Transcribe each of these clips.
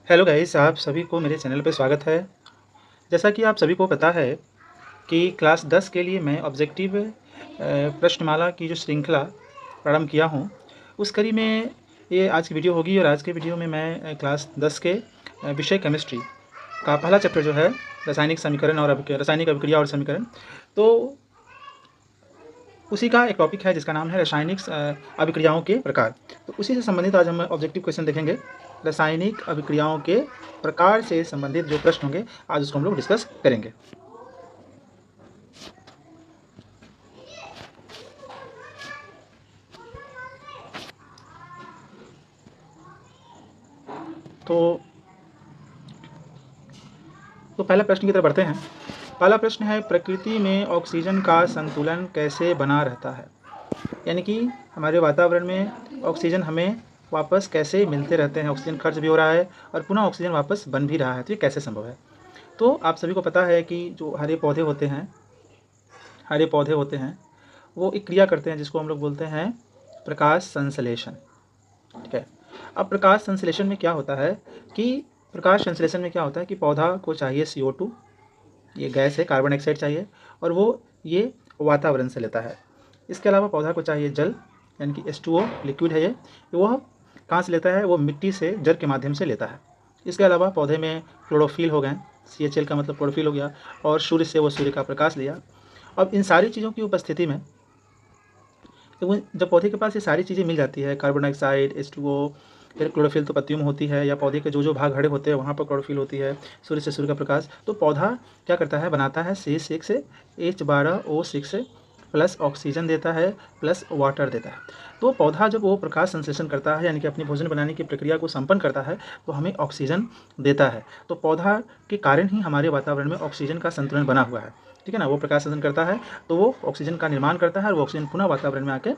Hello guys, आप सभी को मेरे चैनल पे स्वागत है। जैसा कि आप सभी को पता है कि क्लास 10 के लिए मैं ऑब्जेक्टिव प्रश्नमाला की जो श्रृंखला प्रारंभ किया हूँ, उस कड़ी में ये आज की वीडियो होगी। और आज के वीडियो में मैं क्लास 10 के विषय केमिस्ट्री का पहला चैप्टर जो है रासायनिक समीकरण और रासायनिक अभिक्रिया और समीकरण, तो उसी का एक टॉपिक है जिसका नाम है रासायनिक अभिक्रियाओं के प्रकार। तो उसी से संबंधित आज हम ऑब्जेक्टिव क्वेश्चन देखेंगे। रासायनिक अभिक्रियाओं के प्रकार से संबंधित जो प्रश्न होंगे आज उसको हम लोग डिस्कस करेंगे। तो पहला प्रश्न की तरफ बढ़ते हैं। पहला प्रश्न है, प्रकृति में ऑक्सीजन का संतुलन कैसे बना रहता है? यानी कि हमारे वातावरण में ऑक्सीजन हमें वापस कैसे मिलते रहते हैं। ऑक्सीजन खर्च भी हो रहा है और पुनः ऑक्सीजन वापस बन भी रहा है, तो ये कैसे संभव है? तो आप सभी को पता है कि जो हरे पौधे होते हैं वो एक क्रिया करते हैं जिसको हम लोग बोलते हैं प्रकाश संश्लेषण। ठीक है। अब प्रकाश संश्लेषण में क्या होता है कि पौधा को चाहिए CO2, ये गैस है, कार्बन डाइऑक्साइड चाहिए, और वो ये वातावरण से लेता है। इसके अलावा पौधा को चाहिए जल, यानी कि H2O लिक्विड है ये, वह कहाँ से लेता है? वो मिट्टी से जल के माध्यम से लेता है। इसके अलावा पौधे में क्लोरोफिल हो गए, CHL का मतलब क्लोरोफिल हो गया, और सूर्य से वो सूर्य का प्रकाश लिया। अब इन सारी चीज़ों की उपस्थिति में जब पौधे के पास ये सारी चीज़ें मिल जाती है, कार्बन डाइऑक्साइड, H2O, फिर क्लोरोफिल तो पत्तियों में होती है, या पौधे के जो भाग हरे होते हैं वहाँ पर क्लोरोफिल होती है, सूर्य से सूर्य का प्रकाश, तो पौधा क्या करता है? बनाता है C6 से H12O6 प्लस ऑक्सीजन देता है प्लस वाटर देता है। तो पौधा जब वो प्रकाश संश्लेषण करता है, यानी कि अपनी भोजन बनाने की प्रक्रिया को संपन्न करता है, तो हमें ऑक्सीजन देता है। तो पौधा के कारण ही हमारे वातावरण में ऑक्सीजन का संतुलन बना हुआ है। ठीक है ना। वो प्रकाश संश्लेषण करता है तो वो ऑक्सीजन का निर्माण करता है, और वो ऑक्सीजन पुनः वातावरण में आके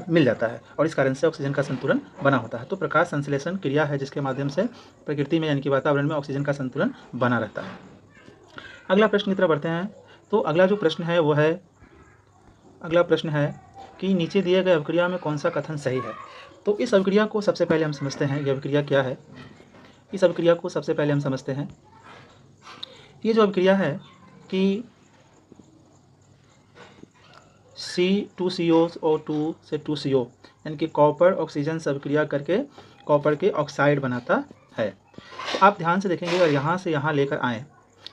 मिल जाता है, और इस कारण से ऑक्सीजन का संतुलन बना होता है। तो प्रकाश संश्लेषण क्रिया है जिसके माध्यम से प्रकृति में, यानी कि वातावरण में ऑक्सीजन का संतुलन बना रहता है। अगला प्रश्न की तरफ बढ़ते हैं। तो अगला प्रश्न है कि नीचे दिए गए अभिक्रिया में कौन सा कथन सही है? तो इस अभिक्रिया को सबसे पहले हम समझते हैं, ये अभिक्रिया क्या है। इस अभिक्रिया को सबसे पहले हम समझते हैं। ये जो अभिक्रिया है कि C2CO से 2CO, यानी कि कॉपर ऑक्सीजन से अभिक्रिया करके कॉपर के ऑक्साइड बनाता है। तो आप ध्यान से देखेंगे, अगर यहाँ से यहाँ लेकर आएँ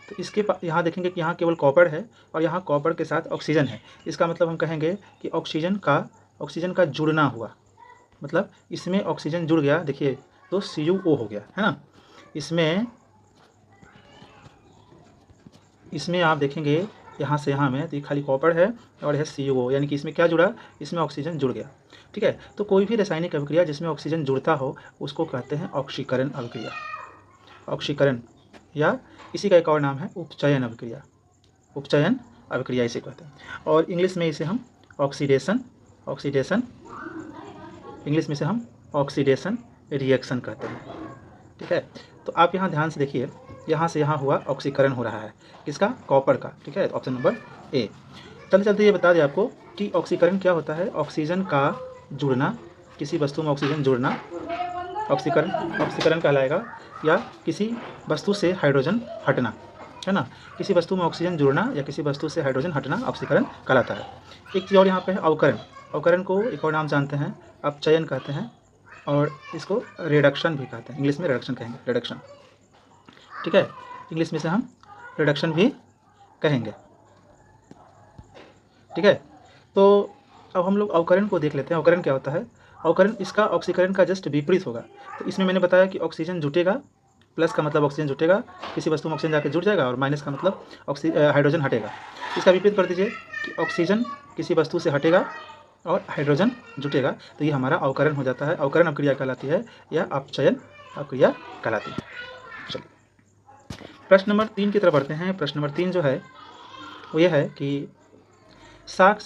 तो इसके यहाँ देखेंगे कि यहाँ केवल कॉपर है और यहाँ कॉपर के साथ ऑक्सीजन है। इसका मतलब हम कहेंगे कि ऑक्सीजन का जुड़ना हुआ, मतलब इसमें ऑक्सीजन जुड़ गया। देखिए, तो CuO हो गया, है ना। इसमें आप देखेंगे यहाँ से यहाँ में, तो ये खाली कॉपर है और यह CuO, यानी कि इसमें क्या जुड़ा? इसमें ऑक्सीजन जुड़ गया। ठीक है। तो कोई भी रासायनिक अभिक्रिया जिसमें ऑक्सीजन जुड़ता हो उसको कहते हैं ऑक्सीकरण अभिक्रिया। ऑक्सीकरण, या इसी का एक और नाम है उपचयन अभिक्रिया। उपचयन अभिक्रिया इसे कहते हैं, और इंग्लिश में इसे हम ऑक्सीडेशन रिएक्शन कहते हैं। ठीक है। तो आप यहाँ ध्यान से देखिए, यहाँ से यहाँ हुआ ऑक्सीकरण हो रहा है, किसका? कॉपर का। ठीक है। Option number A. चलते ये बता दें आपको कि ऑक्सीकरण क्या होता है। ऑक्सीजन का जुड़ना, किसी वस्तु में ऑक्सीजन जुड़ना ऑक्सीकरण कहलाएगा, या किसी वस्तु से हाइड्रोजन हटना, है ना। किसी वस्तु में ऑक्सीजन जुड़ना या किसी वस्तु से हाइड्रोजन हटना ऑक्सीकरण कहलाता है। एक चीज़ और यहाँ पे है अवकरण। अवकरण को एक और नाम जानते हैं, अपचयन कहते हैं, और इसको रिडक्शन भी कहते हैं। इंग्लिश में रिडक्शन कहेंगे, रिडक्शन। ठीक है। इंग्लिश में से हम रिडक्शन भी कहेंगे। ठीक है। तो अब हम लोग अवकरण को देख लेते हैं। अवकरण क्या होता है? अवकरण इसका ऑक्सीकरण का जस्ट विपरीत होगा। तो इसमें मैंने बताया कि ऑक्सीजन जुटेगा, प्लस का मतलब ऑक्सीजन जुटेगा, किसी वस्तु में ऑक्सीजन जाके जुड़ जाएगा, और माइनस का मतलब हाइड्रोजन हटेगा। इसका विपरीत कर दीजिए कि ऑक्सीजन किसी वस्तु से हटेगा और हाइड्रोजन जुटेगा, तो ये हमारा अवकरण हो जाता है। अवकरण अभिक्रिया कहलाती है, या अपचयन अभिक्रिया कहलाती है। चलिए प्रश्न नंबर 3 की तरफ बढ़ते हैं। प्रश्न नंबर 3 जो है वो ये है कि साग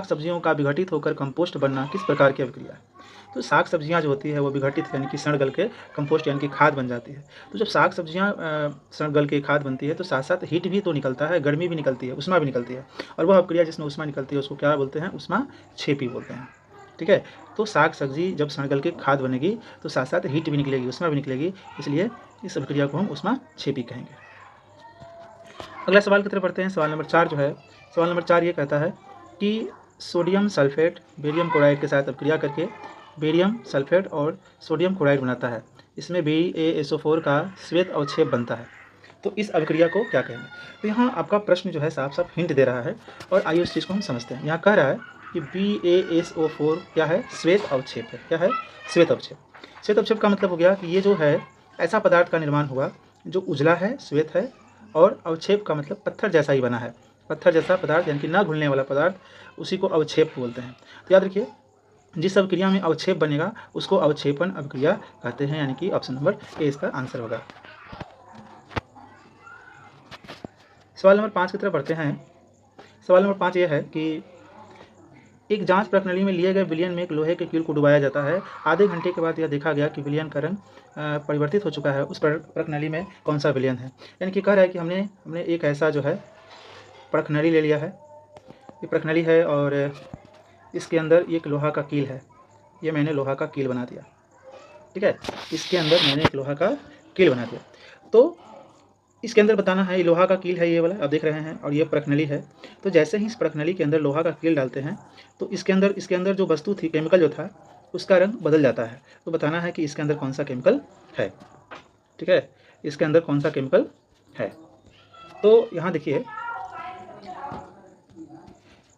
सब्जियों का विघटित होकर कंपोस्ट बनना किस प्रकार की अभिक्रिया है? तो साग सब्जियां जो होती है वो विघटित, यानी कि सड़ गल के कंपोस्ट यानी कि खाद बन जाती है। तो जब साग सब्जियां सड़ गल के खाद बनती है तो साथ साथ हीट भी तो निकलता है, गर्मी भी निकलती है, ऊष्मा भी निकलती है, और वह अभिक्रिया जिसमें ऊष्मा निकलती है उसको क्या बोलते हैं? ऊष्मा क्षेपी बोलते हैं। ठीक है। तो साग सब्जी जब सड़ गल के खाद बनेगी तो साथ साथ हीट भी निकलेगी, ऊष्मा भी निकलेगी, इसलिए इस अभिक्रिया को हम ऊष्माक्षेपी कहेंगे। अगला सवाल की तरफ बढ़ते हैं। सवाल नंबर 4 जो है, सवाल नंबर 4 ये कहता है कि सोडियम सल्फेट बेरियम क्लोराइड के साथ अभिक्रिया करके बेरियम सल्फेट और सोडियम क्लोराइड बनाता है। इसमें BaSO4 का श्वेत अवक्षेप बनता है। तो इस अभिक्रिया को क्या कहेंगे? तो यहाँ आपका प्रश्न जो है साफ साफ हिंट दे रहा है और आइए उस चीज़ को हम समझते हैं। यहाँ कह रहा है कि BaSO4 क्या है? श्वेत अवक्षेप है। क्या है? श्वेत अवक्षेप। श्वेत अवक्षेप का मतलब हो गया कि ये जो है ऐसा पदार्थ का निर्माण हुआ जो उजला है, श्वेत है, और अवक्षेप का मतलब पत्थर जैसा ही बना है। पत्थर जैसा पदार्थ यानी कि न घुलने वाला पदार्थ, उसी को अवक्षेप बोलते हैं। तो याद रखिए, जिस अभिक्रिया में अवक्षेप बनेगा उसको अवक्षेपण अभिक्रिया कहते हैं, यानी कि ऑप्शन नंबर ए इसका आंसर होगा। सवाल नंबर 5 की तरफ बढ़ते हैं। सवाल नंबर 5 यह है कि एक जांच प्रणाली में लिए गए विलयन में एक लोहे के कील को डुबाया जाता है। आधे घंटे के बाद यह देखा गया कि विलयन का रंग परिवर्तित हो चुका है। उस प्रणाली में कौन सा विलयन है? यानी कि कह रहा है कि हमने एक ऐसा जो है प्रणाली ले लिया है। ये प्रणाली है और इसके अंदर एक लोहा का कील है। ये मैंने लोहा का कील बना दिया, ठीक है। इसके अंदर मैंने एक लोहा का कील बना दिया। तो इसके अंदर बताना है, ये लोहा का कील है ये वाला, आप देख रहे हैं, और ये प्रणाली है। तो जैसे ही इस प्रणाली के अंदर लोहा का कील डालते हैं तो इसके अंदर जो वस्तु थी, केमिकल जो था, उसका रंग बदल जाता है। तो बताना है कि इसके अंदर कौन सा केमिकल है, ठीक है। इसके अंदर कौन सा केमिकल है? तो यहाँ देखिए,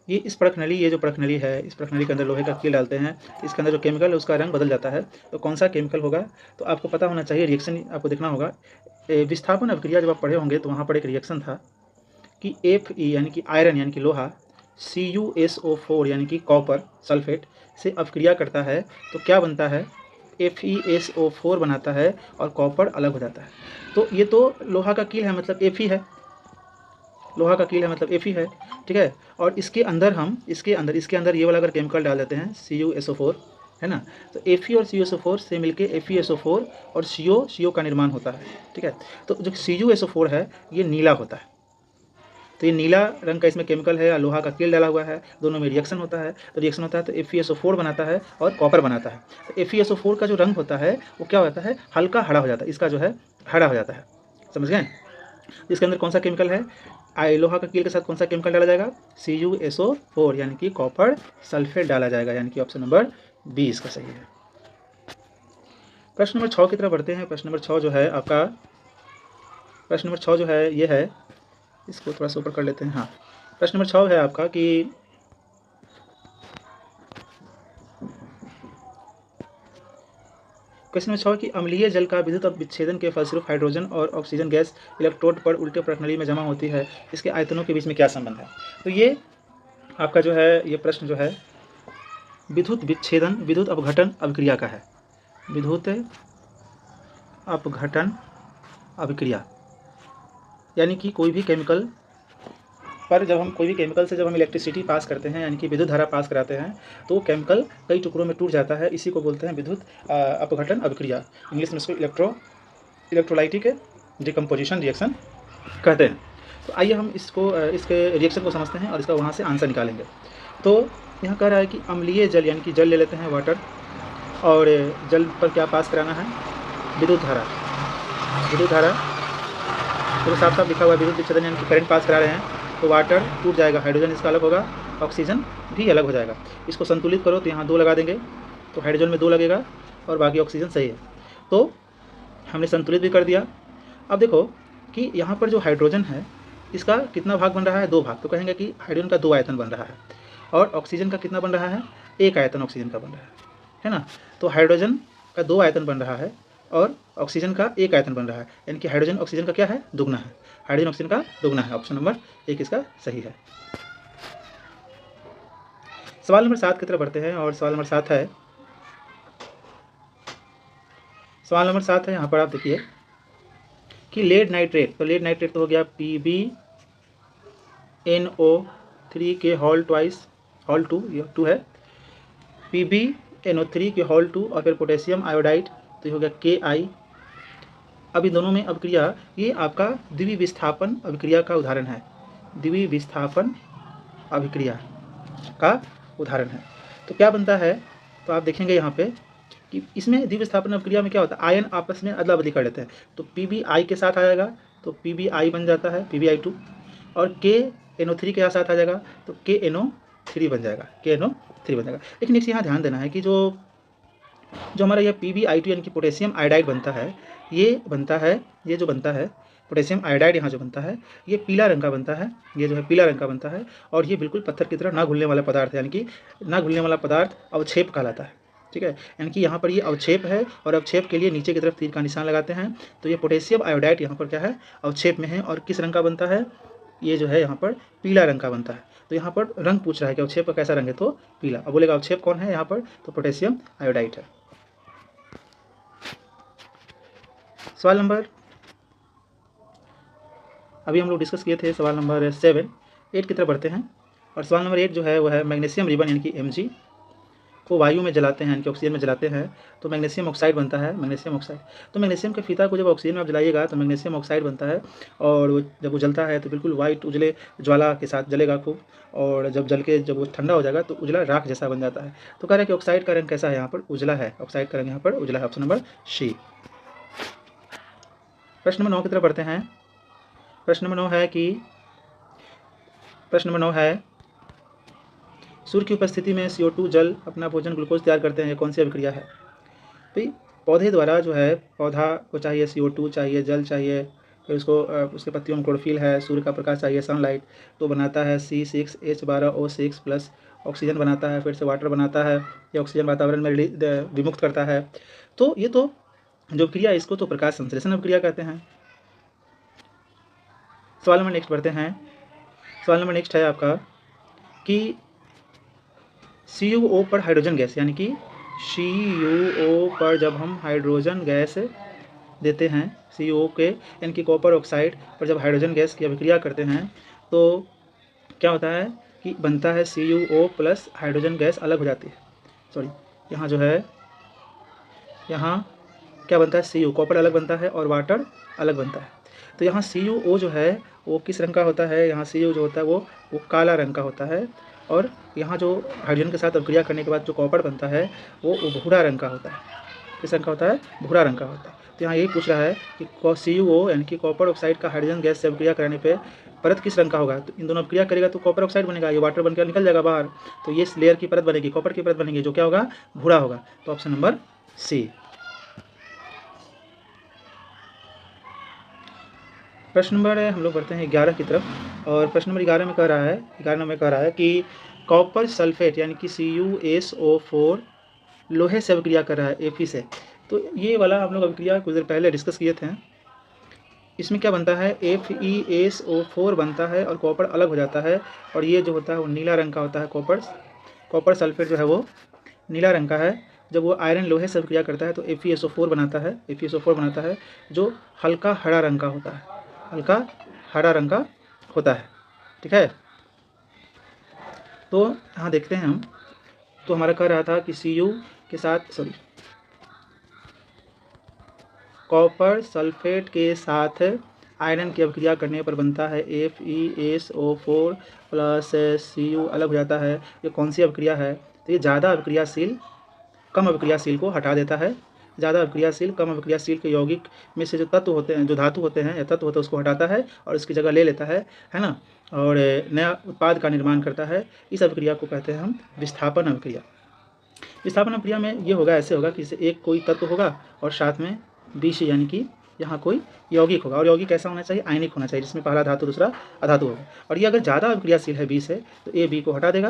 ये जो प्रणाली है, इस प्रणाली के अंदर लोहे का कील डालते हैं, इसके अंदर जो केमिकल है उसका रंग बदल जाता है। तो कौन सा केमिकल होगा? तो आपको पता होना चाहिए, रिएक्शन आपको देखना होगा। विस्थापन अभिक्रिया जब आप पढ़े होंगे तो वहाँ पर एक रिएक्शन था कि Fe यानी कि आयरन यानी कि लोहा CuSO4 यानी कि कॉपर सल्फेट से अभिक्रिया करता है तो क्या बनता है? FeSO4 बनाता है और कॉपर अलग हो जाता है। तो ये तो लोहा का कील है, मतलब Fe है। लोहा का कील है मतलब Fe है, ठीक है। और इसके अंदर ये वाला अगर केमिकल डाल देते हैं CuSO4, है ना, तो Fe और CuSO4 से मिलके FeSO4 और CO का निर्माण होता है, ठीक है। तो जो CuSO4 है ये नीला होता है। तो ये नीला रंग का इसमें केमिकल है, लोहा का कील डाला हुआ है, दोनों में रिएक्शन होता है। तो रिएक्शन होता है तो FeSO4 बनाता है और कॉपर बनाता है। तो FeSO4 का जो रंग होता है वो क्या होता है? हल्का हरा हो जाता है। इसका जो है हरा हो जाता है, समझ गए? इसके अंदर कौन सा केमिकल है? लोहा का कील के साथ कौन सा केमिकल डाला जाएगा? CuSO4 यानी कि कॉपर सल्फेट डाला जाएगा, यानी कि ऑप्शन नंबर बी इसका सही है। प्रश्न नंबर 6 की तरफ बढ़ते हैं। प्रश्न नंबर 6 जो है आपका, प्रश्न नंबर 6 जो है ये है, इसको थोड़ा सा ऊपर कर लेते हैं। हाँ, प्रश्न नंबर 6 है आपका कि क्वेश्चन नंबर 6 कि अम्लीय जल का विद्युत विच्छेदन के फलस्वरूप हाइड्रोजन और ऑक्सीजन गैस इलेक्ट्रोड पर उल्टे प्रणाली में जमा होती है, इसके आयतनों के बीच में क्या संबंध है? तो ये आपका जो है ये प्रश्न जो है विद्युत विच्छेदन विद्युत अपघटन अभिक्रिया का है। विद्युत अपघटन अभिक्रिया यानी कि कोई भी केमिकल पर जब हम इलेक्ट्रिसिटी पास करते हैं, यानी कि विद्युत धारा पास कराते हैं, तो केमिकल कई टुकड़ों में टूट जाता है। इसी को बोलते हैं विद्युत अपघटन अभिक्रिया। इंग्लिश में इसको इलेक्ट्रोलाइटिक डिकम्पोजिशन रिएक्शन कहते हैं। तो आइए हम इसके रिएक्शन को समझते हैं और इसका वहाँ से आंसर निकालेंगे। तो यहाँ कह रहा है कि अम्लीय जल यानी कि जल ले लेते हैं, वाटर, और जल पर क्या पास कराना है? विद्युत धारा। तो साफ साफ लिखा हुआ है विद्युत विच्छेदन यानी कि करंट पास करा रहे हैं, तो वाटर टूट जाएगा, हाइड्रोजन इसका अलग होगा, ऑक्सीजन भी अलग हो जाएगा। इसको संतुलित करो तो यहाँ 2 लगा देंगे, तो हाइड्रोजन में 2 लगेगा और बाकी ऑक्सीजन सही है। तो हमने संतुलित भी कर दिया। अब देखो कि यहाँ पर जो हाइड्रोजन है इसका कितना भाग बन रहा है? 2 भाग। तो कहेंगे कि हाइड्रोजन का 2 आयतन बन रहा है, और ऑक्सीजन का कितना बन रहा है? 1 आयतन ऑक्सीजन का बन रहा है ना। तो हाइड्रोजन का 2 आयतन बन रहा है और ऑक्सीजन का 1 आयतन बन रहा है, यानी कि हाइड्रोजन ऑक्सीजन का क्या है? दुगना है। हाइड्रोजन ऑक्सीजन का दुगना है। ऑप्शन नंबर 1 इसका सही है। सवाल नंबर 7 की तरफ बढ़ते हैं और सवाल नंबर 7 है, यहाँ पर आप देखिए कि लेड नाइट्रेट। तो लेड नाइट्रेट तो हो गया PbNO3 के होल 2, ये 2 है, PbNO3 के होल 2, और फिर पोटेशियम आयोडाइड, तो ये हो गया Ki। अब इन दोनों में अभिक्रिया, ये आपका द्विविस्थापन अभिक्रिया का उदाहरण है। द्विविस्थापन अभिक्रिया का उदाहरण है। तो क्या बनता है तो आप देखेंगे यहाँ पे कि इसमें द्विविस्थापन अभिक्रिया में क्या होता है, आयन आपस में अदला बदली कर लेते हैं। तो PbI के साथ आएगा तो PbI बन जाता है PbI2, और KNO3 के साथ आ जाएगा तो KNO3 बन जाएगा, KNO3 बन जाएगा। लेकिन एक यहाँ ध्यान देना है कि जो हमारा यह PbI2 यानी कि पोटेशियम आयोडाइड बनता है, ये जो बनता है पोटेशियम आयोडाइड यहाँ जो बनता है, ये पीला रंग का बनता है, ये जो है पीला रंग का बनता है, और ये बिल्कुल पत्थर की तरह ना घुलने वाला पदार्थ है, यानी कि ना घुलने वाला पदार्थ अवक्षेप कहलाता है। ठीक है, यानी कि यहाँ पर ये अवक्षेप है, और अवक्षेप के लिए नीचे की तरफ तीर का निशान लगाते हैं। तो ये पोटेशियम आयोडाइड यहाँ पर क्या है, अवक्षेप में है, और किस रंग का बनता है, ये जो है यहाँ पर पीला रंग का बनता है। तो यहाँ पर रंग पूछ रहा है कि अवक्षेप का कैसा रंग है, तो पीला। अब बोलेगा अवक्षेप कौन है यहाँ पर, तो पोटेशियम आयोडाइड है। सवाल नंबर, अभी हम लोग डिस्कस किए थे सवाल नंबर 7, 8 की तरफ बढ़ते हैं। और सवाल नंबर 8 जो है वह है मैग्नीशियम रिबन यानी कि Mg को वायु में जलाते हैं, यानी कि ऑक्सीजन में जलाते हैं तो मैग्नीशियम ऑक्साइड बनता है, मैग्नीशियम ऑक्साइड। तो मैग्नीशियम के फीता को जब ऑक्सीजन में आप जलाइएगा तो मैग्नीशियम ऑक्साइड बनता है, और जब वो जलता है तो बिल्कुल वाइट उजले ज्वाला के साथ जलेगा खूब, और जब वो ठंडा हो जाएगा तो उजला राख जैसा बन जाता है। तो कह रहे हैं कि ऑक्साइड का रंग कैसा है, यहाँ पर उजला है, ऑक्साइड का रंग यहाँ पर उजला है, ऑप्शन नंबर सी। प्रश्न नंबर 9 की तरफ बढ़ते हैं। प्रश्न नंबर 9 है सूर्य की उपस्थिति में CO2 जल अपना भोजन ग्लूकोज तैयार करते हैं, ये कौन सी अभिक्रिया है। तो पौधे द्वारा जो है, पौधा को चाहिए CO2 चाहिए, जल चाहिए, फिर उसको उसके पत्तियों में क्लोरोफिल है, सूर्य का प्रकाश चाहिए, सनलाइट, तो बनाता है C6H12O6 प्लस ऑक्सीजन बनाता है, फिर से वाटर बनाता है, ये ऑक्सीजन वातावरण में विमुक्त करता है। तो ये तो जो क्रिया है इसको तो प्रकाश संश्लेषण अभिक्रिया कहते हैं। सवाल नंबर नेक्स्ट बढ़ते हैं। सवाल नंबर नेक्स्ट है आपका कि CuO पर हाइड्रोजन गैस, यानी कि CuO पर जब हम हाइड्रोजन गैस देते हैं, CuO के यानी कि कॉपर ऑक्साइड पर जब हाइड्रोजन गैस की अभिक्रिया करते हैं तो क्या होता है कि बनता है CuO प्लस हाइड्रोजन गैस अलग हो जाती है। सॉरी, यहाँ जो है, यहाँ क्या बनता है, Cu कॉपर अलग बनता है और वाटर अलग बनता है। तो यहाँ CuO जो है वो किस रंग का होता है, यहाँ Cu जो होता है वो काला रंग का होता है, और यहाँ जो हाइड्रोजन के साथ अभिक्रिया करने के बाद जो कॉपर बनता है वो भूरा रंग का होता है। किस रंग का होता है, भूरा रंग का होता है। तो यहाँ यही पूछ रहा है कि CuO यानी कि कॉपर ऑक्साइड का हाइड्रोजन गैस से अभिक्रिया कराने पे परत किस रंग का होगा। तो इन दोनों अभिक्रिया करेगा तो कॉपर ऑक्साइड बनेगा, ये वाटर बनकर निकल जाएगा बाहर, तो ये लेयर की परत बनेगी, कॉपर की परत बनेगी, जो क्या होगा, भूरा होगा। तो ऑप्शन नंबर सी। प्रश्न नंबर हम लोग बढ़ते हैं 11 की तरफ, और प्रश्न नंबर 11 में कह रहा है कि कॉपर सल्फेट यानी कि CuSO4 लोहे से अभिक्रिया कर रहा है Fe से। तो ये वाला हम लोग अभिक्रिया कुछ देर पहले डिस्कस किए थे। इसमें क्या बनता है, FeSO4 बनता है और कॉपर अलग हो जाता है, और ये जो होता है वो नीला रंग का होता है। कॉपर सल्फेट जो है वो नीला रंग का है। जब वो आयरन लोहे से अभिक्रिया करता है तो FeSO4 बनाता है, जो हल्का हरा रंग का होता है, हल्का हरा रंग का होता है। ठीक है, तो यहाँ देखते हैं हम, तो हमारा कह रहा था कि कॉपर सल्फेट के साथ आयरन की अभिक्रिया करने पर बनता है FeSO4 प्लस Cu अलग हो जाता है। ये कौन सी अभिक्रिया है, तो ये ज़्यादा अभिक्रियाशील कम अभिक्रियाशील को हटा देता है। ज़्यादा अभिक्रियाशील कम अभिक्रियाशील के यौगिक में से जो तत्व होते हैं, जो धातु होते हैं या तत्व होते हैं, उसको हटाता है और उसकी जगह ले लेता है ना, और नया उत्पाद का निर्माण करता है। इस अभिक्रिया को कहते हैं हम विस्थापन अभिक्रिया। विस्थापन अभिक्रिया में ये होगा, ऐसे होगा कि एक कोई तत्व होगा और साथ में विष यानी कि यहाँ कोई यौगिक होगा, और यौगिक कैसा होना चाहिए, आयनिक होना चाहिए, जिसमें पहला धातु दूसरा अधातु होगा। और ये अगर ज़्यादा अभिक्रियाशील है बी से तो ए बी को हटा देगा,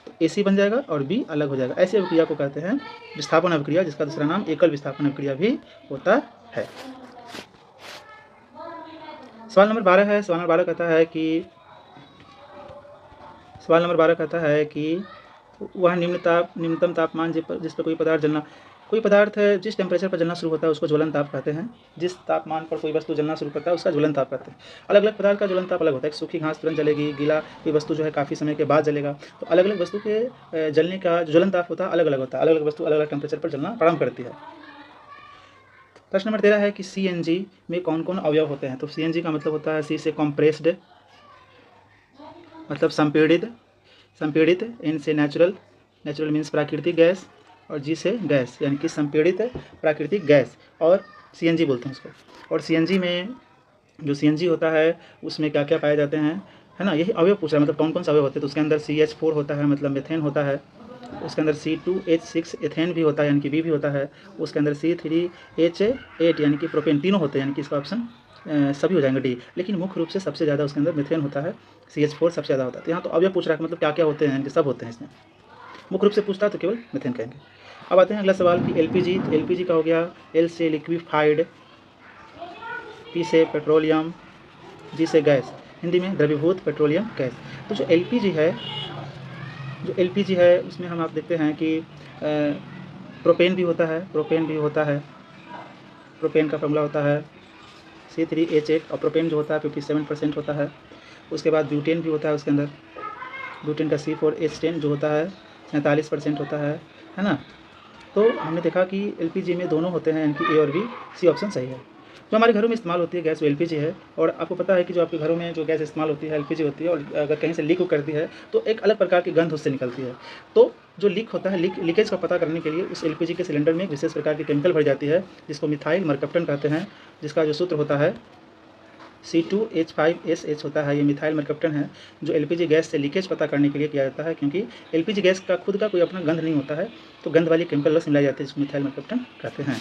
तो AC बन जाएगा और B अलग हो जाएगा। ऐसी अभिक्रिया को कहते हैं विस्थापन अभिक्रिया, जिसका दूसरा नाम एकल विस्थापन अभिक्रिया भी होता है। सवाल नंबर 12 है। सवाल नंबर 12 कहता है कि वह निम्नतम तापमान जिस पर कोई पदार्थ जिस टेम्परेचर पर जलना शुरू होता है उसको ज्वलन ताप कहते हैं। जिस तापमान पर कोई वस्तु जलना शुरू करता है उसका ज्वलन ताप कहते हैं। अलग अलग पदार्थ का ज्वलन ताप अलग होता है। सूखी घास तुरंत जलेगी, गीला कोई वस्तु जो है काफ़ी समय के बाद जलेगा। तो अलग अलग वस्तु के जलने का ज्वलन ताप होता है अलग अलग होता है। अलग अलग वस्तु अलग अलग टेम्परेचर पर जलना प्रारंभ करती है। प्रश्न नंबर 13 है कि CNG में कौन कौन अवयव होते हैं। तो CNG का मतलब होता है C से कॉम्प्रेस्ड, मतलब संपीड़ित, N से नेचुरल मीन्स प्राकृतिक गैस, और जी से गैस यानी कि संपीड़ित प्राकृतिक गैस, और CNG बोलते हैं उसको। और CNG में जो CNG होता है उसमें क्या क्या पाए जाते हैं, है ना, यही अवयव पूछ रहा है, मतलब कौन कौन से अवयव होते हैं। तो उसके अंदर CH4 होता है, मतलब मीथेन होता है। उसके अंदर C2H6 एथेन भी होता है, यानी कि बी भी होता है। उसके अंदर C3H8 यानी कि प्रोपेन, तीनों होते हैं, यानी कि इसका ऑप्शन सभी हो जाएंगे डी। लेकिन मुख्य रूप से सबसे ज़्यादा उसके अंदर मीथेन होता है, CH4 सबसे ज़्यादा होता है। तो यहाँ तो अवयव पूछ रहा है, मतलब क्या क्या होते हैं, यानी कि सब होते हैं इसमें। मुख्य रूप से पूछता है तो केवल मीथेन कहेंगे। अब आते हैं अगला सवाल कि LPG। तो LPG का हो गया L से लिक्विफाइड, P से पेट्रोलियम, G से गैस, हिंदी में द्रवीभूत पेट्रोलियम गैस। तो जो LPG है उसमें हम आप देखते हैं कि प्रोपेन भी होता है, प्रोपेन का फॉर्मूला होता है C3H8, और प्रोपेन जो होता है 57% होता है। उसके बाद ब्यूटेन भी होता है उसके अंदर, ब्यूटेन का C4H10 जो होता है 47% होता है ना। तो हमने देखा कि LPG में दोनों होते हैं, यानी कि A और B, C ऑप्शन सही है। जो हमारे घरों में इस्तेमाल होती है गैस वो LPG है। और आपको पता है कि जो आपके घरों में जो गैस इस्तेमाल होती है LPG होती है, और अगर कहीं से लीक करती है तो एक अलग प्रकार की गंध उससे निकलती है। तो जो लीक होता है, लीकेज का पता करने के लिए उस LPG के सिलेंडर में एक विशेष प्रकार की केमिकल भरी जाती है, जिसको मिथाइल मरकप्टन कहते हैं, जिसका जो सूत्र होता है C2H5SH होता है। ये मिथाइल मरकप्टन है, जो LPG गैस से लीकेज पता करने के लिए किया जाता है, क्योंकि LPG गैस का खुद का कोई अपना गंध नहीं होता है, तो गंध वाली केमिकल रस मिलाई जाती है, जिसको मिथाइल मरकप्टन कहते हैं।